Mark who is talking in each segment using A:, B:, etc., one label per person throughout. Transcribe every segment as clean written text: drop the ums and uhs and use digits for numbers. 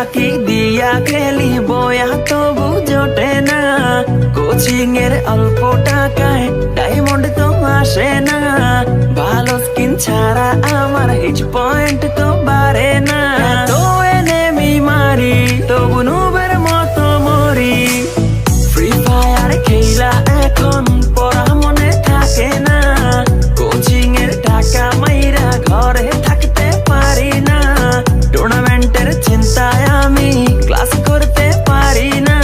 A: ফাঁকি দিয়া খেলি বয়া তবু জোটে না। কোচিং এর অল্প টাকায় ডায়মন্ড তো আসে না। ভালো স্কিন ছাড়া আমার হিট পয়েন্ট তো বাড়ে না। তো এনেমি মারি তবু নুবের মতো মরি। ফ্রি ফায়ার খেলা এখন পড়া মনে থাকে না। কোচিং এর টাকা মাইরা ঘরে থাকতে পারি না। টুর্নামেন্টের চিন্তায় আমি ক্লাস করতে পারি না।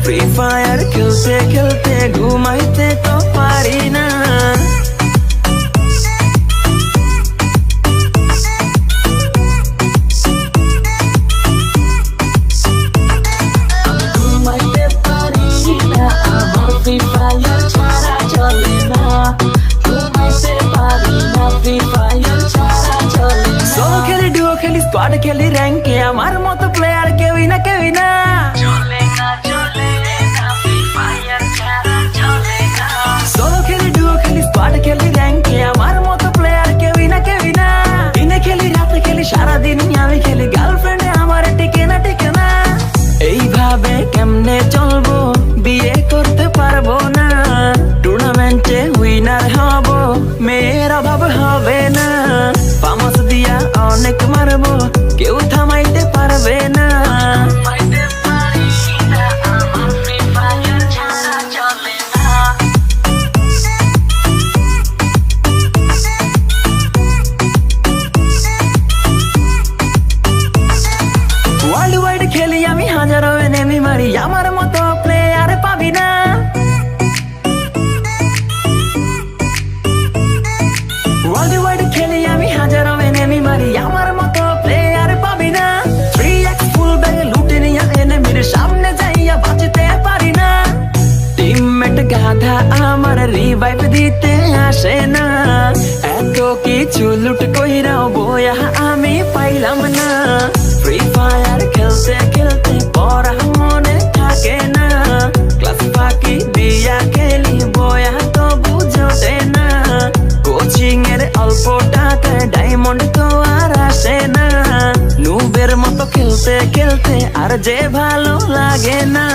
A: ফ্রি ফায়ার খেলতে খেলতে ঘুমাইতে তো পারি না। ঘুমাইতে পারি না, আমার ফ্রি ফায়ার ছাড়া চলে না। ঘুমাইতে পারি না, ফ্রি ফায়ার ছাড়া চলে না। সোলো খেলি, ডুও খেলি, স্কোয়াড খেলি, র্যাঙ্কে আমার মতো প্লেয়ার কেউই না, কেউই না। চলে না, চলে না, ফ্রি ফায়ার ছাড়া চলে না। সোলো খেলি, ডুও খেলি, স্কোয়াড খেলি, র্যাঙ্কে আমার মতো প্লেয়ার কেউই না, কেউই না। দিনে খেলি, রাতে খেলি, সারাদিন আমি খেলি, গার্লফ্রেন্ডে আমার টিকে না, টিকে না। এইভাবে কেমনে চলবো, বিয়ে করতে পারবো না। টুর্নামেন্টে উইনার হব, মেয়ের অভাব হবে না। ফামাস দিয়া অনেক মারবো, কেউ থামাইতে পারবে না। ওয়ার্ল্ড ওয়াইড খেলি আমি, হাজারো এনেমি মারি, আমার মতো প্লেয়ার পাবি না। ওয়ার্ল্ড ওয়াইড খেলি আমি, হাজারো এনেমি মারি, আমার মতো প্লেয়ার পাবি না। 3x ফুল ব্যাগে লুটে নিয়া এনেমির সামনে যাইয়া বাঁচতে পারি না। টিমমেট গাধা আমার রিভাইভ দিতে আসে না। এত কিছু লুট কইরাও বয়া আমি পাইলাম না। ফ্রি ফায়ার খেলতে খেলতে পড়া মনে থাকে না। ক্লাস ফাঁকি দিয়া খেলি বয়া তবু জোটে না। কোচিং এর অল্প টাকায় ডায়মন্ড তো আর আসে না। নুবের মতো খেলতে খেলতে আর যে ভালো লাগে না।